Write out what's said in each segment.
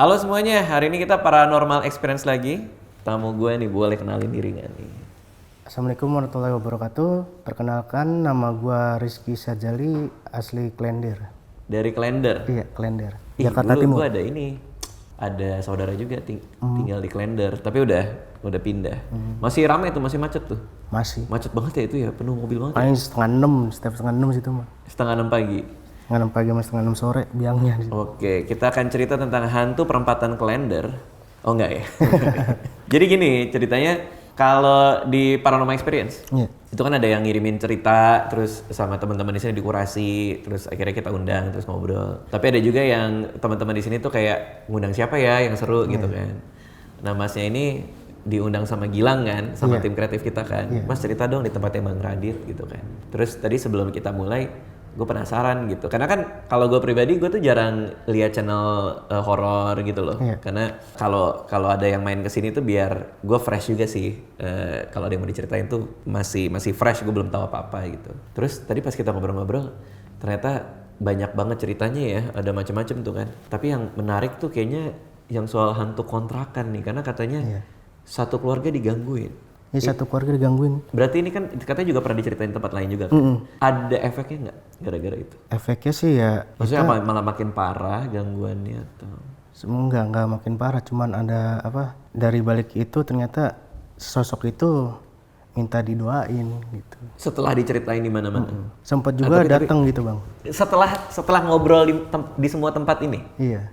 Halo semuanya, hari ini kita paranormal experience lagi. Tamu gue nih, boleh kenalin diri gak nih? Assalamualaikum warahmatullahi wabarakatuh. Perkenalkan, nama gua Rizky Sajali, asli Klender. Dari Klender. Iya, Klender. Ih, Jakarta dulu gue Timur. ada ini. Ada saudara juga tinggal di Klender, tapi udah pindah. Masih ramai tuh, masih macet tuh. Masih. Macet banget ya itu ya, penuh mobil banget ya. Paling setengah 6, setiap setengah 6 situ mah. Setengah 6 pagi. Setengah 6 pagi sama setengah 6 sore, biangnya. Oke, kita akan cerita tentang hantu perempatan Klender. Oh enggak ya? Jadi gini ceritanya, kalau di Paranormal Experience, Iya. itu kan ada yang ngirimin cerita, terus sama teman-teman di sini dikurasi, terus akhirnya kita undang, terus ngobrol. Tapi ada juga yang teman-teman di sini tuh kayak ngundang siapa ya yang seru gitu kan. Nah masnya ini diundang sama Gilang kan, sama tim kreatif kita kan. Mas cerita dong di tempatnya Bang Radit gitu kan. Terus tadi sebelum kita mulai, gue penasaran gitu. Karena kan kalau gue pribadi, gue tuh jarang lihat channel horor gitu loh. Karena kalau ada yang main kesini tuh biar gue fresh juga sih. Kalau ada yang mau diceritain tuh masih fresh, gue belum tahu apa-apa gitu. Terus tadi pas kita ngobrol-ngobrol, ternyata banyak banget ceritanya ya, ada macam-macam tuh kan. Tapi yang menarik tuh kayaknya yang soal hantu kontrakan nih, karena katanya satu keluarga digangguin. Ya, satu keluarga digangguin. Berarti ini kan katanya juga pernah diceritain tempat lain juga kan? Ada efeknya nggak gara-gara itu? Efeknya sih ya, Maksudnya malah makin parah gangguannya atau? enggak makin parah. Cuman ada apa, dari balik itu ternyata sosok itu minta didoain gitu. Setelah diceritain di mana-mana. Sempat juga datang gitu bang. Setelah ngobrol di semua tempat ini. Iya.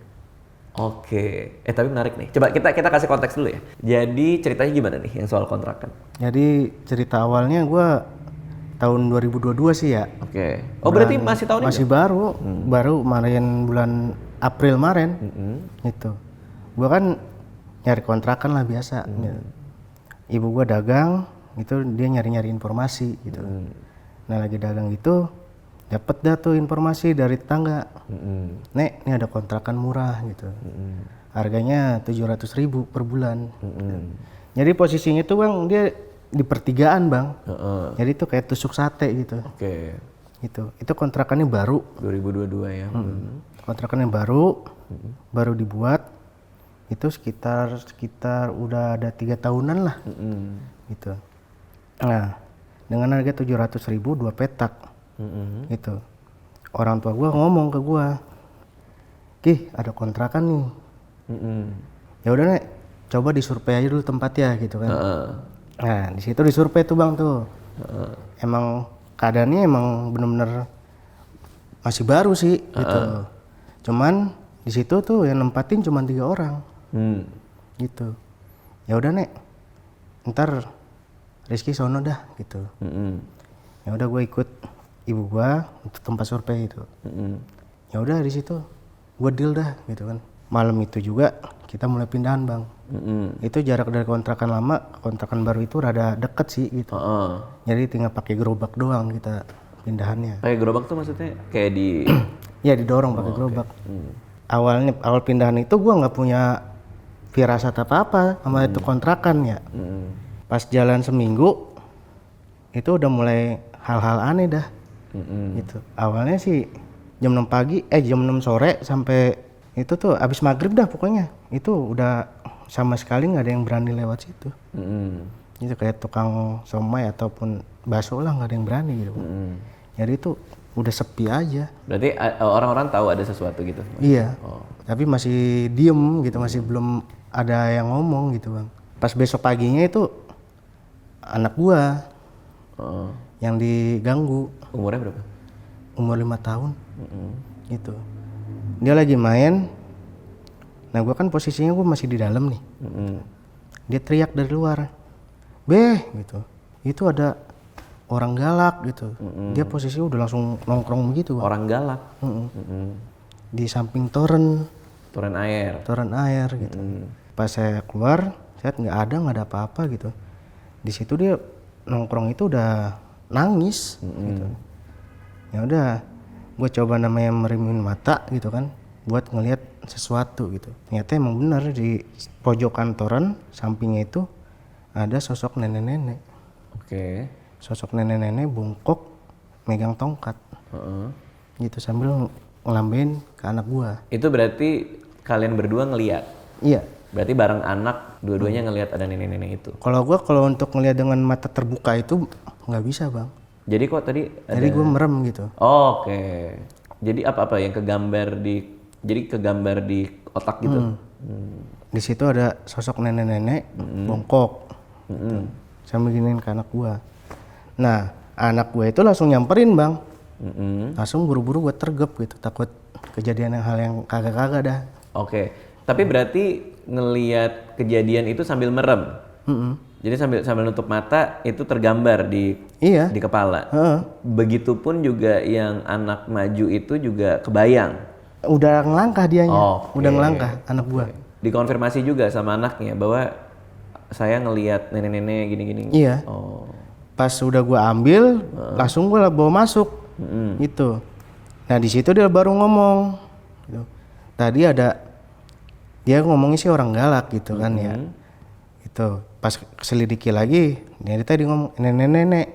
Oke, tapi menarik nih. Coba kita kasih konteks dulu ya. Jadi ceritanya gimana nih yang soal kontrakan? Jadi cerita awalnya gua tahun 2022 sih ya. Oke. Oh berarti masih tahun ini? Masih baru, baru kemarin bulan April kemarin, gitu. Gua kan nyari kontrakan lah biasa. Gitu. Ibu gua dagang, itu dia nyari-nyari informasi gitu. Nah lagi dagang itu, dapet dah tuh informasi dari tetangga. Nek, ini ada kontrakan murah gitu. Harganya 700.000 per bulan. Jadi posisinya tuh bang, dia di pertigaan bang. Jadi itu kayak tusuk sate gitu. Oke. Itu kontrakannya baru. 2022 ya. Kontrakannya baru dibuat. Itu sekitar udah ada 3 tahunan lah. Gitu. Nah, dengan harga 700.000 2 petak. Gitu. Orang tua gua ngomong ke gua, "Ki, ada kontrakan nih." Ya udah nek, coba disurvei aja dulu tempatnya gitu kan. Nah, di situ disurvei tuh bang tuh. Emang keadaannya emang bener-bener masih baru sih gitu. Cuman di situ tuh yang nempatin cuma 3 orang. Gitu. Ya udah nek, ntar Rizky sono dah gitu. Ya udah gue ikut ibu gua untuk tempat survei itu. Ya udah di situ gue deal dah gitu kan. Malam itu juga kita mulai pindahan bang. Itu jarak dari kontrakan lama ke kontrakan baru itu rada deket sih gitu. Jadi tinggal pakai gerobak doang kita pindahannya. Pakai gerobak tuh maksudnya kayak di Ya didorong pakai gerobak. Awal pindahan itu gua nggak punya firasat apa-apa sama itu kontrakan ya. Pas jalan seminggu itu udah mulai hal-hal aneh dah. Gitu. Awalnya sih jam 6 pagi, jam 6 sore sampai itu tuh abis maghrib dah pokoknya. Itu udah sama sekali nggak ada yang berani lewat situ. Itu kayak tukang somai ataupun bakso lah nggak ada yang berani gitu. Jadi itu udah sepi aja. Berarti orang-orang tahu ada sesuatu gitu? Iya. Tapi masih diem gitu, masih belum ada yang ngomong gitu bang. Pas besok paginya itu anak gua yang diganggu. Umurnya berapa? Umur 5 tahun. Gitu. Dia lagi main. Nah gua kan posisinya gua masih di dalam nih. Dia teriak dari luar, "Beh," gitu. Itu ada orang galak gitu. Dia posisinya udah langsung nongkrong begitu bang. Orang galak? Di samping toren air gitu. Pas saya keluar, saya nggak ada apa-apa gitu. Di situ dia nongkrong itu udah nangis gitu. Ya udah, gue coba namanya merimin mata gitu kan, buat ngelihat sesuatu gitu. Ternyata emang benar di pojokan toren sampingnya itu ada sosok nenek-nenek. Oke. Sosok nenek-nenek bungkuk megang tongkat. Gitu sambil ngelambein ke anak gua. Itu berarti kalian berdua ngelihat. Iya. Berarti bareng anak dua-duanya ngelihat ada nenek-nenek itu. Kalau untuk ngelihat dengan mata terbuka itu nggak bisa bang. Jadi kok tadi ada... Jadi gue merem gitu. Oh, oke. Jadi apa-apa yang kegambar di otak gitu. Di situ ada sosok nenek-nenek bongkok. Sambil giniin ke anak gue. Nah anak gue itu langsung nyamperin bang. Langsung buru-buru gue tergep gitu, takut kejadian hal yang kagak-kagak dah. Oke. Tapi berarti ngelihat kejadian itu sambil merem. Jadi sambil nutup mata itu tergambar di kepala. Begitupun juga yang anak maju itu juga kebayang. Udah ngelangkah dianya. Udah ngelangkah anak gua. Dikonfirmasi juga sama anaknya bahwa saya ngelihat nenek-nenek gini-gini. Iya. Pas udah gua ambil, langsung gua bawa masuk. Gitu. Nah di situ dia baru ngomong. Gitu. Tadi dia ngomongnya sih orang galak gitu kan ya. Itu pas selidiki lagi dia tadi ngomong nenek-nenek.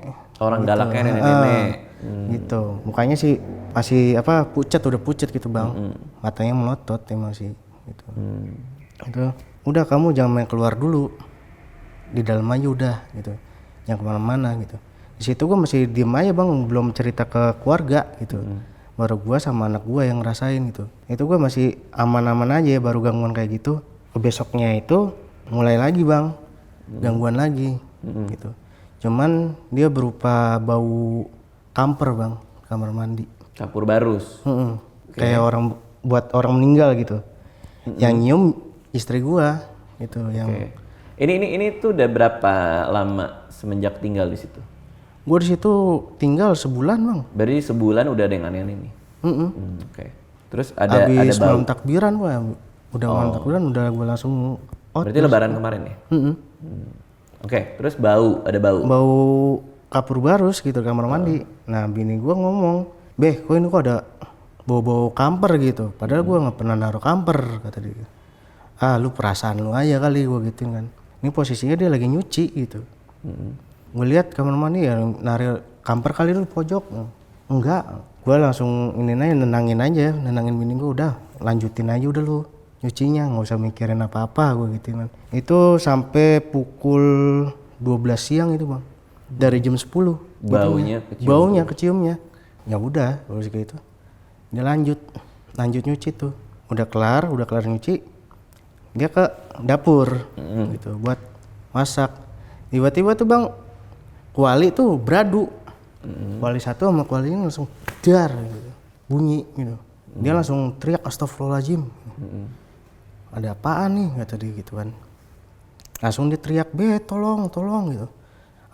Orang gitu. Galaknya nenek-nenek. Gitu. Mukanya sih masih udah pucat gitu bang. Matanya melotot emang sih. Gitu. Itu udah kamu jangan main keluar dulu. Di dalam aja udah gitu. Jangan kemana-mana gitu. Di situ gua masih diem aja bang, belum cerita ke keluarga gitu. Baru gua sama anak gua yang ngerasain gitu. Itu gua masih aman-aman aja baru gangguan kayak gitu. Besoknya itu mulai lagi bang, gangguan lagi gitu. Cuman dia berupa bau kamper bang, kamar mandi. Kapur barus. Kayak buat orang meninggal gitu. Yang nyium istri gua gitu yang. Ini tuh udah berapa lama semenjak tinggal di situ? Gua di situ tinggal sebulan bang. Berarti sebulan udah ada yang aneh-aneh nih. Terus ada habis bau. malam takbiran gua, udah malam takbiran udah gua langsung. Berarti lebaran kemarin ya? Terus ada bau. Bau kapur barus gitu kamar mandi. Nah bini gua ngomong, "Beh, kok ini kok ada bau-bau kamper gitu." Padahal gua nggak pernah naruh kamper kata dia. "Ah, lu perasaan lu aja kali," gua gituin kan. Ini posisinya dia lagi nyuci gitu. Gue lihat kamar mandi ya naruh kamper kali lu pojok. Enggak, gue langsung nenangin bini gue, udah lanjutin aja udah lu nyucinya, nggak usah mikirin apa-apa gue gitu kan. Itu sampai pukul 12 siang itu bang, dari jam 10 baunya keciumnya. Ya udah kalau gitu dia lanjut nyuci tuh, udah kelar nyuci dia ke dapur gitu buat masak. Tiba-tiba tuh bang kuali tuh beradu, kuali satu sama kuali ini langsung dar gitu, bunyi gitu. Dia langsung teriak astagfirullahaladzim. Ada apaan nih kata dia gitu kan. Langsung dia teriak, "Be, tolong gitu.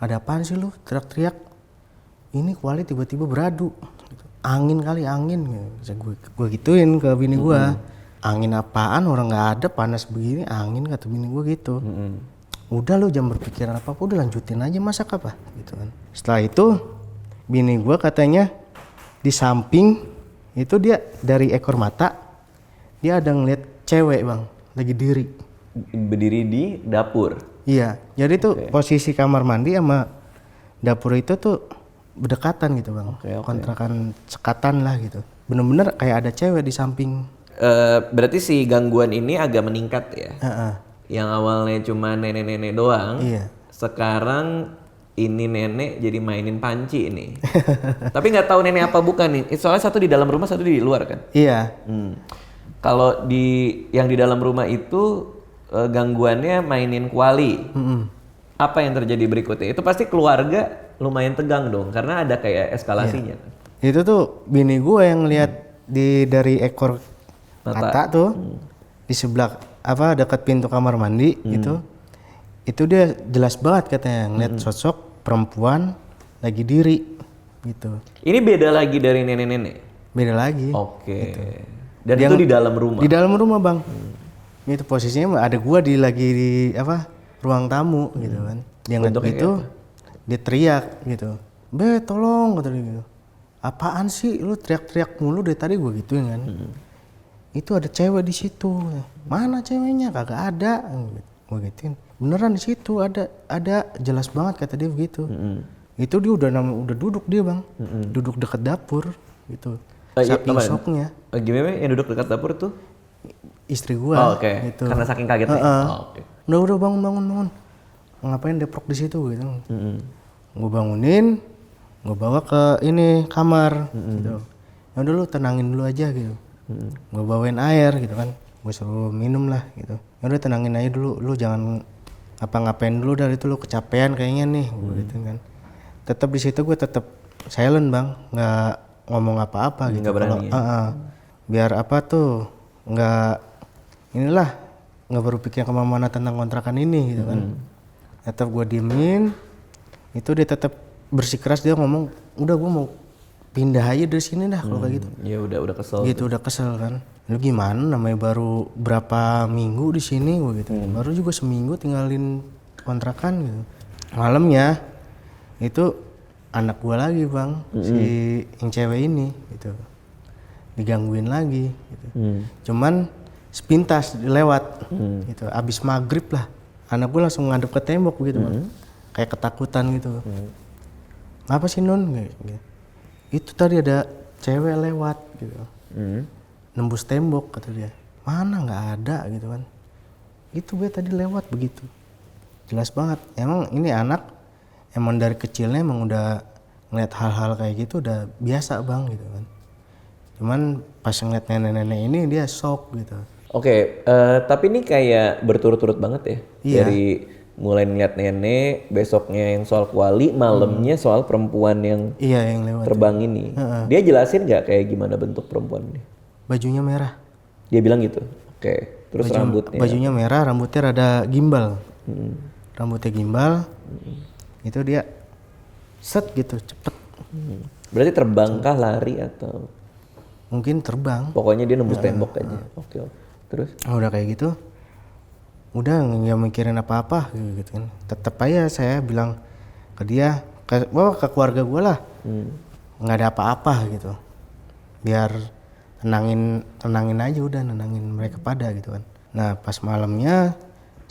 Ada apaan sih lu teriak-teriak? Ini kuali tiba-tiba beradu gitu. Angin gitu. Gue gituin ke bini gue. Angin apaan, orang nggak ada, panas begini angin, kata bini gue gitu. Udah lu jangan berpikiran apa-apa, udah lanjutin aja masak apa gitu kan. Setelah itu bini gue katanya di samping itu dia dari ekor mata dia ada ngeliat cewek bang lagi berdiri di dapur. Iya, jadi tuh posisi kamar mandi sama dapur itu tuh berdekatan gitu bang. Kontrakan sekatan lah gitu, bener-bener kayak ada cewek di samping. Berarti si gangguan ini agak meningkat ya. Yang awalnya cuma nenek-nenek doang, sekarang ini nenek jadi mainin panci ini. Tapi nggak tahu nenek apa bukan nih. Soalnya satu di dalam rumah, satu di luar kan. Iya. Kalau yang di dalam rumah itu gangguannya mainin kuali. Apa yang terjadi berikutnya? Itu pasti keluarga lumayan tegang dong, karena ada kayak eskalasinya. Itu tuh bini gue yang lihat dari ekor mata tuh di sebelah dekat pintu kamar mandi itu dia jelas banget katanya ngeliat sosok perempuan lagi diri gitu. Ini beda lagi dari nenek-nenek? Beda lagi. Gitu. Dan itu di dalam rumah? Di dalam rumah bang. Itu posisinya ada gua lagi di ruang tamu gitu kan. Dia ngeliat gitu, dia teriak gitu, "Be, tolong," kata dia gitu. "Apaan sih lu teriak-teriak mulu dari tadi?" Gua gituin kan. Itu ada cewek di situ. "Mana ceweknya?" "Kagak ada." Gua gituin. "Beneran di situ ada jelas banget," kata dia begitu. Itu dia udah duduk dia bang, duduk dekat dapur gitu. Saking shocknya. Gimana yang duduk dekat dapur tuh? istri gua. Oh, oke. Gitu. Karena saking kagetnya. Oh, oke. Udah bangun. Ngapain deprok di situ gitu. Gua bangunin, gua bawa ke ini kamar gitu. Ya udah lu tenangin dulu aja gitu. Gua bawain air gitu kan. Gua suruh minum lah gitu. Ya udah tenangin aja dulu, lu jangan ngapain dulu dari itu, lu kecapean kayaknya nih gitu kan. Tetap di situ gue tetap silent bang, nggak ngomong apa-apa gitu. Nggak berani ya? Biar apa tuh nggak nggak berpikir kemana-mana tentang kontrakan ini gitu kan. Tetap gue diemin, itu dia tetap bersikeras, dia ngomong udah gue mau pindah aja dari sini dah kalau kayak gitu. Ya udah kesel. Gitu udah kesel kan. Lu gimana namanya baru berapa minggu di sini gue gitu. Baru juga seminggu tinggalin kontrakan gitu. Malamnya itu anak gua lagi bang, si yang cewek ini gitu. Digangguin lagi gitu. Cuman sepintas lewat gitu. Abis maghrib lah. Anak gua langsung ngadep ke tembok gitu bang. Kayak ketakutan gitu. Apa sih Nun? Gitu. Itu tadi ada cewek lewat gitu. Nembus tembok kata dia. Mana nggak ada gitu kan. Itu gue tadi lewat begitu. Jelas banget. Emang ini anak emang dari kecilnya emang udah ngeliat hal-hal kayak gitu udah biasa bang gitu kan. Cuman pas ngeliat nenek-nenek ini dia shock gitu. Oke, tapi ini kayak berturut-turut banget ya. Iya. Dari mulai ngeliat nenek, besoknya yang soal kuali, malamnya soal perempuan yang Iya yang lewat. terbang ini. Dia jelasin nggak kayak gimana bentuk perempuan ini? Bajunya merah. Dia bilang gitu. Oke. Terus rambutnya. Bajunya merah, rambutnya rada gimbal. Rambutnya gimbal. Itu dia set gitu cepet. Berarti terbangkah, lari atau? Mungkin terbang. Pokoknya dia nembus tembok aja. Oke. Terus? Udah kayak gitu. Udah nggak mikirin apa-apa gitu kan. Tetap aja saya bilang ke dia, ke keluarga gue lah. Nggak ada apa-apa gitu. Biar tenangin aja udah, nenangin mereka pada gitu kan. Nah pas malamnya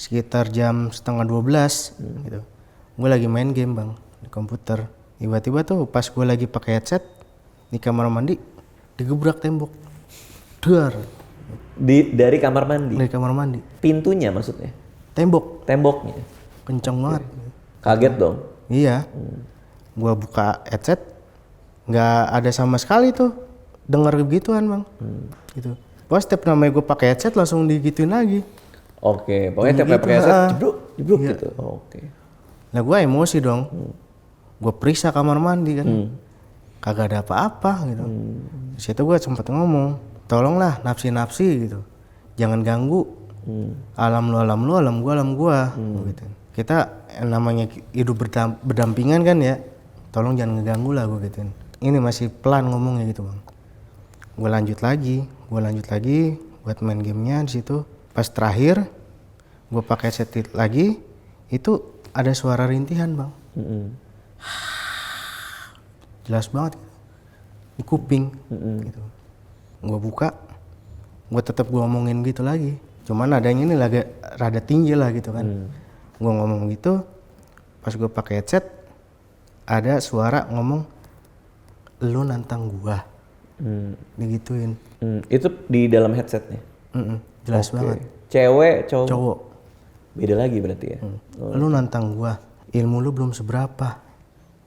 sekitar jam 11:30 gitu, gue lagi main game bang di komputer. Tiba-tiba tuh pas gue lagi pakai headset di kamar mandi digebrak tembok, duar. Dari kamar mandi? Dari kamar mandi. Pintunya maksudnya? Temboknya? Kenceng banget. Kaget dong? Iya. Gue buka headset nggak ada sama sekali tuh dengar begituan bang. Gitu. Pokoknya setiap namanya gue pakai headset langsung digituin lagi. Oke, pokoknya tiap pakai headset jebruk iya. gitu. Oke. Nah gue emosi dong. Gue periksa kamar mandi kan. Kagak ada apa-apa gitu. Di situ gue sempat ngomong, tolonglah nafsi gitu. Jangan ganggu. Alam lu, alam gua. Gitu. Kita namanya hidup berdampingan kan ya. Tolong jangan ngeganggu lah gue gituin. Ini masih pelan ngomongnya gitu bang. Gue lanjut lagi buat main gamenya di situ. Pas terakhir gue pakai headset lagi, itu ada suara rintihan bang. Jelas banget di kuping gitu. Gue buka, gue tetap gue ngomongin gitu lagi. Cuman adanya ini lagi rada tinggi lah gitu kan. Gue ngomong gitu, pas gue pakai headset ada suara ngomong, lu nantang gua. Digituin. Itu di dalam headsetnya? Jelas banget. Cewek, cowok? Cowok. Beda lagi berarti ya? Lu nantang gua, ilmu lu belum seberapa.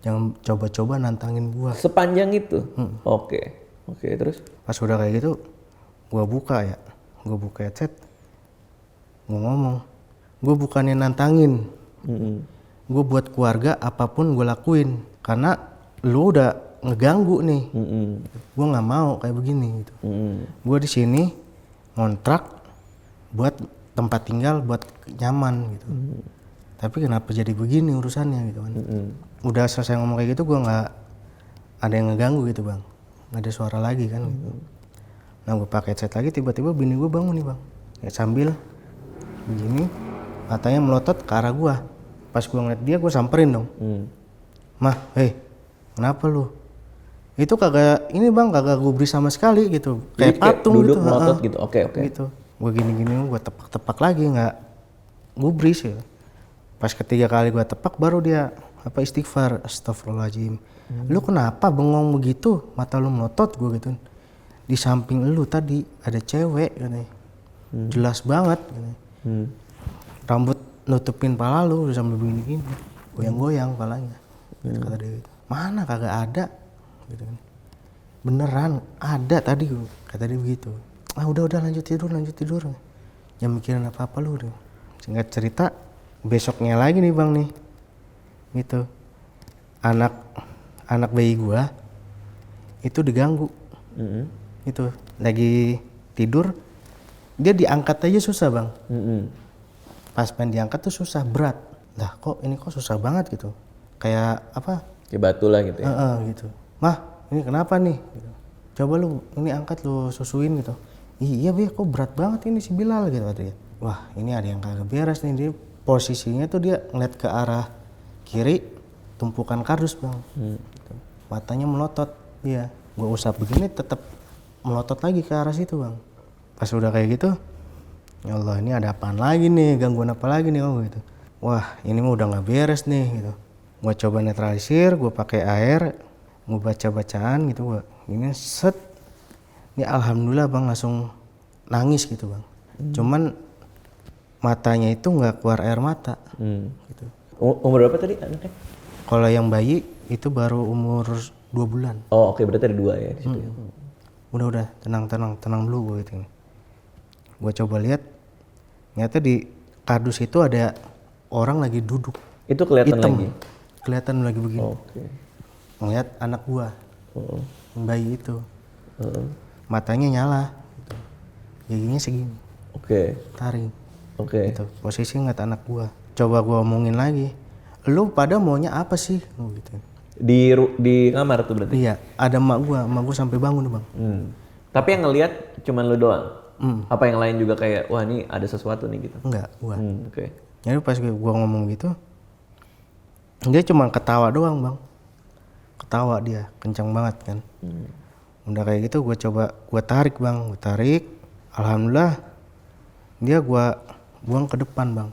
Jangan coba-coba nantangin gua. Sepanjang itu? Oke, terus? Pas udah kayak gitu, gua buka headset, gua ngomong, gua bukannya nantangin. Gua buat keluarga apapun gua lakuin. Karena lu udah ngeganggu nih, gue nggak mau kayak begini gitu. Gue di sini ngontrak buat tempat tinggal, buat nyaman gitu. Tapi kenapa jadi begini urusannya gitu kan? Udah selesai ngomong kayak gitu, gue nggak ada yang ngeganggu gitu bang, nggak ada suara lagi kan. Gitu. Nah gue pakai headset lagi, tiba-tiba bini gue bangun nih bang, ya sambil begini, matanya melotot ke arah gue. Pas gue ngeliat dia, gue samperin dong. Mah, kenapa lu? Itu kagak gubris sama sekali gitu. Kayak patung duduk gitu. Melotot gitu. Oke. Gitu. Gue gini-gini gue tepak lagi nggak gubris ya. Pas ketiga kali gue tepak baru dia istighfar, astagfirullahaladzim. Lu kenapa bengong begitu? Mata lu melotot gue gitu. Di samping lu tadi ada cewek katanya. jelas banget. Gitu. Rambut nutupin pala lu udah sambil begini-gini, goyang-goyang palanya. Gitu, kata dia gitu. Mana kagak ada, gitu kan. Beneran ada tadi, kata dia begitu. Ah udah lanjut tidur. Jangan mikirin apa-apa lu. Singkat cerita, besoknya lagi nih bang nih, gitu. Anak bayi gua itu diganggu, itu lagi tidur, dia diangkat aja susah bang. Pas pengen diangkat tuh susah, berat. Lah kok susah banget gitu, kayak apa? Kayak batu lah gitu ya. Gitu. Mah ini kenapa nih? Gitu. Coba lu ini angkat lu susuin gitu. Iya be, kok berat banget ini si Bilal gitu katanya. Wah ini ada yang kagak beres nih. Dia posisinya tuh dia ngeliat ke arah kiri, tumpukan kardus bang. Gitu. Matanya melotot, iya. Gua usap begini tetap melotot lagi ke arah situ bang. Pas udah kayak gitu, ya Allah ini ada apaan lagi nih, gangguan apa lagi nih oh gitu. Wah ini mah udah nggak beres nih gitu. Gua coba netralisir, gua pakai air, gua baca-bacaan gitu gua. Ini set, ini alhamdulillah bang langsung nangis gitu bang. Cuman matanya itu nggak keluar air mata. Gitu. Umur berapa tadi anaknya? Kalau yang bayi itu baru umur 2 bulan. Oh oke, berarti ada 2 ya di situ. Udah tenang dulu gue gitu. Gue coba lihat, ternyata di kardus itu ada orang lagi duduk. Itu kelihatan hitam. lagi? Kelihatan lagi begini. Oke. Ngeliat anak gue, bayi itu, matanya nyala, gitu. Giginya segini. Oke. Taring. Oke. Gitu. Posisi ngeliat anak gue. Coba gue omongin lagi, lu pada maunya apa sih? Gitu. Di kamar tuh berarti? Iya, ada emak gue sampai bangun bang. Tapi yang ngelihat cuman lu doang? Apa yang lain juga kayak, wah ini ada sesuatu nih gitu? Enggak, gue. Oke. Jadi pas gue ngomong gitu, dia cuma ketawa doang bang. Ketawa dia, kencang banget kan. Udah kayak gitu gue coba, gue tarik bang, alhamdulillah dia gue buang ke depan bang.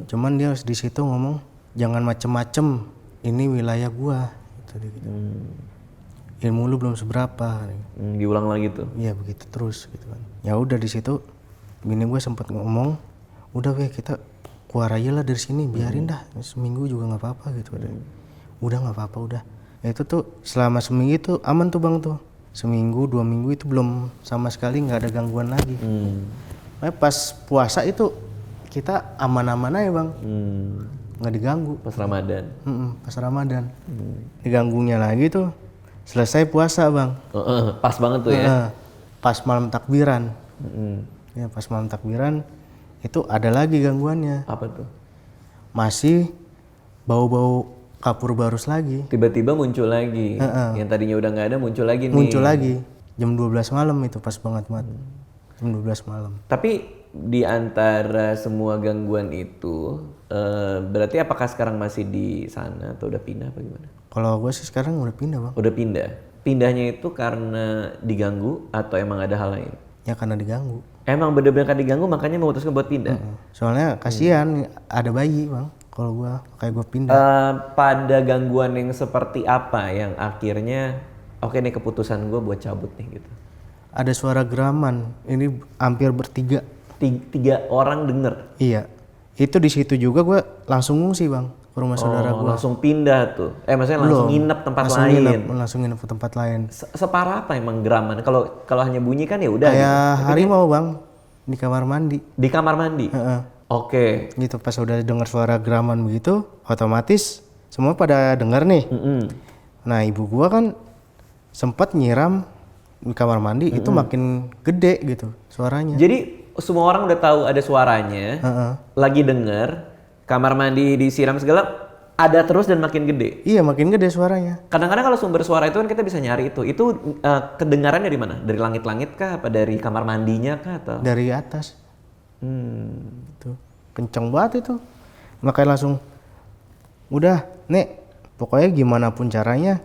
Cuman dia di situ ngomong, jangan macem-macem, ini wilayah gue. Gitu. Ilmu lu belum seberapa. Diulang lagi tuh? Iya begitu terus gitu kan. Ya udah di situ, bini gue sempet ngomong, udah weh kita keluar aja lah dari sini, biarin dah seminggu juga nggak apa-apa gitu. Udah nggak apa-apa udah. Ya, itu tuh selama seminggu itu aman tuh bang tuh. Seminggu 2 minggu itu belum sama sekali nggak ada gangguan lagi. Pas puasa itu kita aman-aman aja bang. Nggak diganggu. Pas Ramadan? Pas Ramadan. Diganggunya lagi tuh selesai puasa bang. Pas banget tuh ya? Pas malam takbiran. Ya pas malam takbiran itu ada lagi gangguannya. Apa tuh? Masih bau-bau kapur barus lagi. Tiba-tiba muncul lagi. Yang tadinya udah nggak ada muncul lagi nih. Muncul lagi. Jam 12 malam itu pas banget. Jam 12 malam. Tapi di antara semua gangguan itu, berarti apakah sekarang masih di sana atau udah pindah apa gimana? Kalau gue sih sekarang udah pindah bang. Udah pindah? Pindahnya itu karena diganggu atau emang ada hal lain? Ya karena diganggu. Emang bener-bener kan diganggu makanya memutuskan buat pindah? Soalnya kasihan ada bayi bang. Kalau gue kayak gue pindah. Pada gangguan yang seperti apa yang akhirnya oke nih keputusan gue buat cabut nih gitu? Ada suara geraman. Ini hampir bertiga. 3 orang denger? Iya. Itu di situ juga gue langsung ngungsi bang ke rumah saudara gue. Langsung pindah tuh? Maksudnya langsung nginep tempat lain? Langsung nginep ke tempat lain. Separah apa emang geraman? Kalau hanya bunyi kan ya udah. Kayak gitu. Harimau bang di kamar mandi. Di kamar mandi? Oke. Gitu pas udah dengar suara geraman begitu, otomatis semua pada dengar nih. Nah ibu gue kan sempat nyiram di kamar mandi itu makin gede gitu suaranya. Jadi semua orang udah tahu ada suaranya, lagi denger, kamar mandi disiram segala, ada terus dan makin gede. Iya makin gede suaranya. Kadang-kadang kalau sumber suara itu kan kita bisa nyari itu. Itu kedengarannya dari mana? Dari langit-langit kah? Apa dari kamar mandinya kah? Atau? Dari atas. Itu kenceng banget itu. Makanya langsung, udah nek, pokoknya gimana pun caranya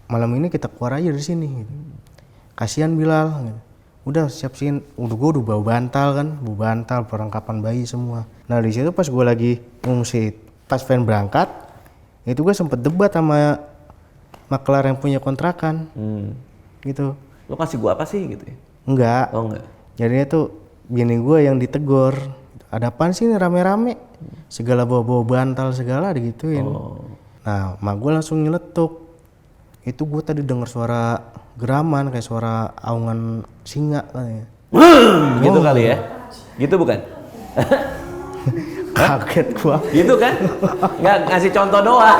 malam ini kita keluar aja dari sini. Gitu. Kasihan Bilal. Gitu. Udah siapin, gue udah bawa bantal kan, perlengkapan bayi semua. Nah di situ pas gue lagi ngungsi, pas pengen berangkat, itu gue sempet debat sama maklar yang punya kontrakan, gitu. Lo kasih gue apa sih gitu ya? Enggak. Oh enggak. Jadinya tuh bini gue yang ditegur. Ada apaan sih ini rame-rame? Segala bawa-bawa bantal segala digituin. Nah, mak gue langsung nyeletuk. Itu gue tadi dengar suara geraman kayak suara aungan singa katanya. Gitu kali ya? Gitu bukan? Kaget gua. Gitu kan? Nggak ngasih contoh doang.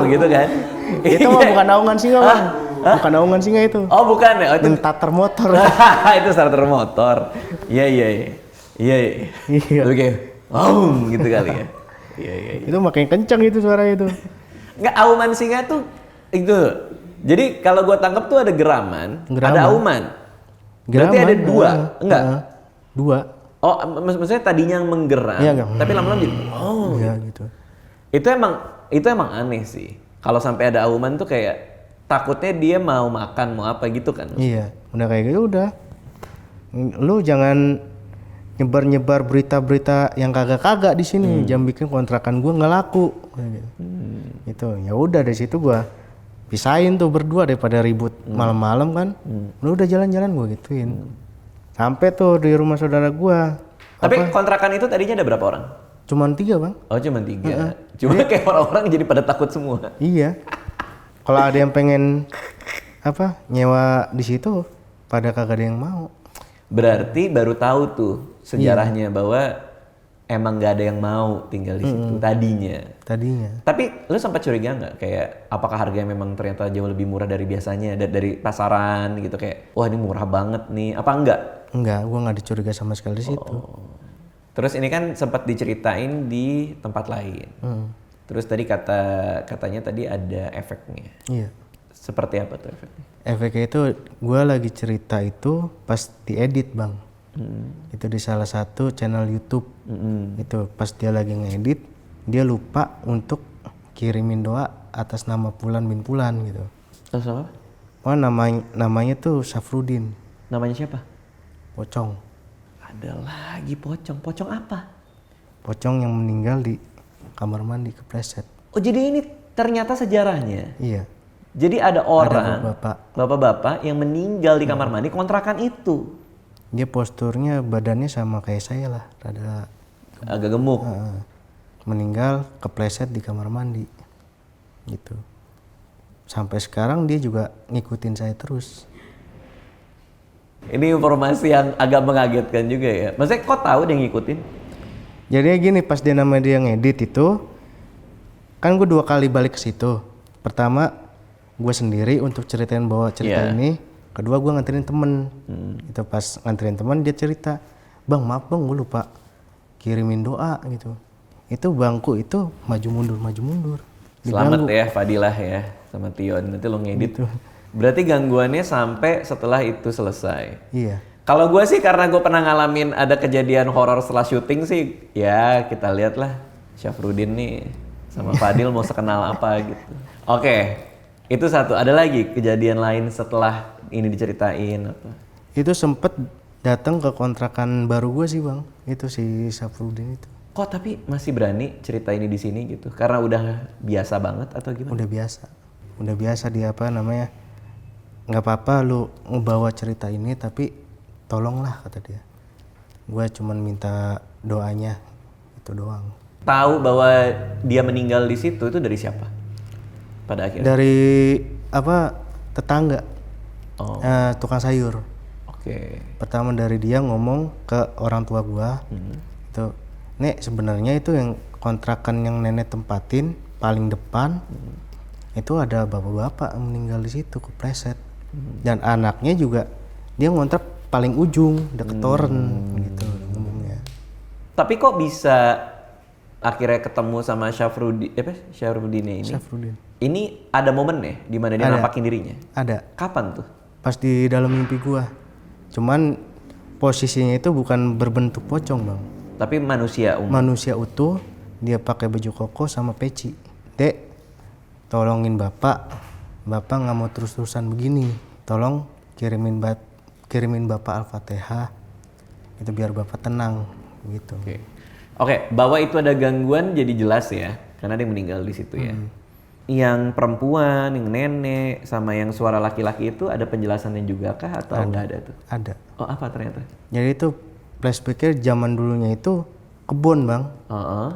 Gitu kan? Itu mah bukan aungan singa, Bang. Bukan aungan singa itu. Oh, bukan ya? Oh, itu Starter motor. itu starter motor. Iya. Iya. Oke. Gitu kali ya. Iya. Itu makin kencang itu suara itu. Nggak, auman singa tuh itu. Jadi kalau gua tangkap tuh ada geraman. Ada auman. Berarti ada dua. Enggak? Dua. Oh, maksudnya tadinya menggeram, Iya, tapi lama-lama jadi iya gitu. Itu emang aneh sih. Kalau sampai ada auman tuh kayak takutnya dia mau makan, mau apa gitu kan. Iya, udah kayak gitu udah. Lu jangan nyebar-nyebar berita-berita yang kagak-kagak di sini. Jangan bikin kontrakan gua nggak laku. Gitu. Ya udah dari situ gua pisahin tuh berdua daripada ribut malam-malam kan. Udah jalan-jalan gua gituin. Sampai tuh di rumah saudara gua. Tapi kontrakan itu tadinya ada berapa orang? Cuman 3, Bang. Oh, cuma 3. Cuma kayak orang-orang jadi pada takut semua. Iya. Kalau ada yang pengen nyewa di situ, pada kagak ada yang mau. Berarti baru tahu tuh sejarahnya bahwa emang nggak ada yang mau tinggal di situ tadinya. Tapi lu sempat curiga nggak kayak apakah harganya memang ternyata jauh lebih murah dari biasanya dari pasaran gitu, kayak wah ini murah banget nih, apa enggak? Enggak, gua nggak dicuriga sama sekali di situ. Terus ini kan sempat diceritain di tempat lain. Terus tadi katanya tadi ada efeknya. Iya. Seperti apa tuh efeknya? Efeknya itu gua lagi cerita itu pas diedit, Bang. Itu di salah satu channel YouTube. Itu pas dia lagi ngedit, dia lupa untuk kirimin doa atas nama Fulan bin Fulan gitu. Terus apa? Oh, namanya tuh Syafruddin. Namanya siapa? Pocong. Ada lagi Pocong. Pocong apa? Pocong yang meninggal di kamar mandi kepleset. Oh, jadi ini ternyata sejarahnya. Iya. Jadi ada orang, Ada bapak-bapak yang meninggal di kamar mandi kontrakan itu. Dia posturnya badannya sama kayak saya lah, rada Agak gemuk. meninggal kepleset di kamar mandi. Gitu. Sampai sekarang dia juga ngikutin saya terus. Ini informasi yang agak mengagetkan juga ya. Maksudnya kok tahu dia ngikutin? Jadi gini, pas dia ngedit itu, kan gue 2 kali balik ke situ. Pertama, gue sendiri untuk ceritain bahwa cerita ini. Kedua, gue nganterin temen. Itu pas nganterin temen dia cerita, bang maaf bang, gue lupa kirimin doa gitu. Itu bangku itu maju mundur. Selamat ya Fadilah ya sama Tion. Nanti lo ngedit. Gitu. Berarti gangguannya sampai setelah itu selesai. Iya. Kalau gue sih karena gue pernah ngalamin ada kejadian horor setelah syuting sih, ya kita lihat lah Syafruddin nih sama Fadil mau sekenal apa gitu. Oke, itu satu. Ada lagi kejadian lain setelah ini diceritain apa? Itu sempet datang ke kontrakan baru gue sih bang. Itu si Syafruddin itu. Kok tapi masih berani cerita ini di sini gitu? Karena udah biasa banget atau gimana? Udah biasa dia nggak apa-apa lu ngebawa cerita ini, tapi tolonglah kata dia. Gue cuman minta doanya, itu doang. Tahu bahwa dia meninggal di situ itu dari siapa? Pada akhirnya? Dari tetangga, tukang sayur. Oke. Pertama dari dia ngomong ke orang tua gue, itu, Nek sebenarnya itu yang kontrakan yang nenek tempatin paling depan, itu ada bapak-bapak yang meninggal di situ kepleset. Dan anaknya juga dia ngontrak paling ujung deket toren gitu ngomongnya. Tapi kok bisa akhirnya ketemu sama Syafruddin ini? Syafruddin. Ini ada momen ya di mana dia nampakin dirinya? Ada. Kapan tuh? Pas di dalam mimpi gua. Cuman posisinya itu bukan berbentuk pocong, Bang. Tapi manusia umum. Manusia utuh, dia pakai baju koko sama peci. Dek, tolongin Bapak. Bapak nggak mau terus-terusan begini. Tolong kirimin Bapak Al-Fatihah. Itu biar Bapak tenang gitu. Oke, bahwa itu ada gangguan jadi jelas ya, karena dia meninggal di situ ya. Yang perempuan, yang nenek, sama yang suara laki-laki itu ada penjelasannya juga kah atau nggak ada tuh? Ada. Oh apa ternyata? Jadi itu flashbacknya zaman dulunya itu kebun bang. Heeh.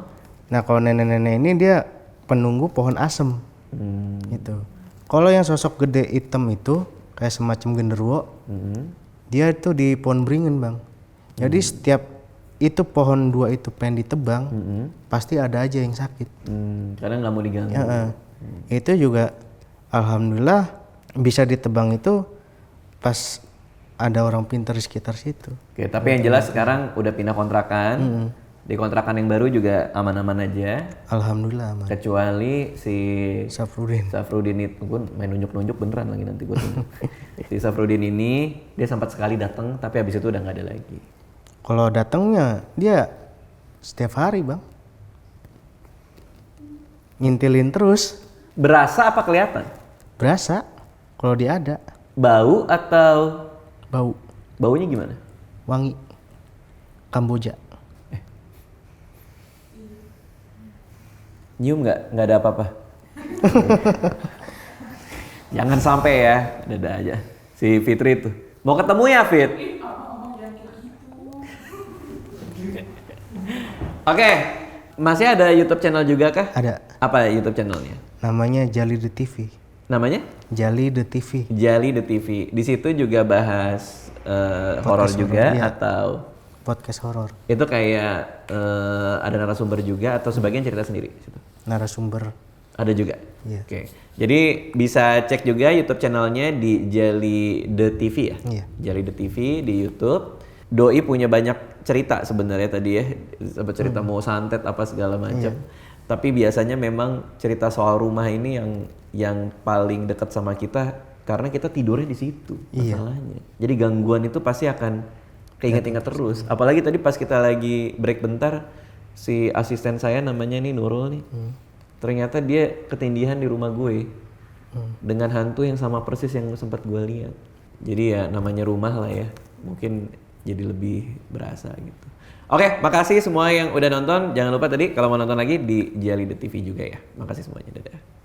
Nah kalau nenek-nenek ini dia penunggu pohon asem gitu. Kalau yang sosok gede hitam itu kayak semacam genderuwo, dia itu di pohon beringin bang. Jadi setiap itu pohon dua itu pengen ditebang, pasti ada aja yang sakit. Karena nggak mau diganggu. Itu juga alhamdulillah bisa ditebang itu pas ada orang pintar di sekitar situ. Oke, tapi yang jelas sekarang udah pindah kontrakan. Di kontrakan yang baru juga aman-aman aja. Alhamdulillah aman. Kecuali si Safrudin itu, gue main nunjuk-nunjuk beneran lagi nanti gue tunjuk. Si Safrudin ini dia sempat sekali datang, tapi habis itu udah nggak ada lagi. kalau datangnya dia setiap hari bang, ngintilin terus. Berasa apa kelihatan? Berasa kalau dia ada. Bau atau Bau baunya gimana? wangi Kamboja. Nyium nggak? Nggak ada apa-apa. Jangan sampai ya, ada aja. Si Fitri itu mau ketemu ya Fit. Oke, masih ada YouTube channel juga kah? Ada. Apa YouTube channelnya? Namanya Jali The TV. Namanya? Jali The TV. Jali The TV. Di situ juga bahas horor juga iya. atau Podcast horor. itu kayak ada narasumber juga atau sebagian cerita sendiri situ? Narasumber. Ada juga. Iya. Oke. Jadi bisa cek juga YouTube channelnya di Jali The TV ya. Iya. Jali The TV di YouTube. Doi punya banyak cerita sebenarnya tadi ya, sempat cerita mau santet apa segala macam. Tapi biasanya memang cerita soal rumah ini yang paling dekat sama kita karena kita tidurnya di situ masalahnya. Jadi gangguan itu pasti akan keinget-inget terus. Apalagi tadi pas kita lagi break bentar, si asisten saya namanya nih Nurul nih. Ternyata dia ketindihan di rumah gue dengan hantu yang sama persis yang sempat gue lihat. Jadi ya namanya rumah lah ya, mungkin jadi lebih berasa gitu. Oke, makasih semua yang udah nonton. Jangan lupa tadi kalau mau nonton lagi di Jali The TV juga ya. Makasih semuanya, dadah.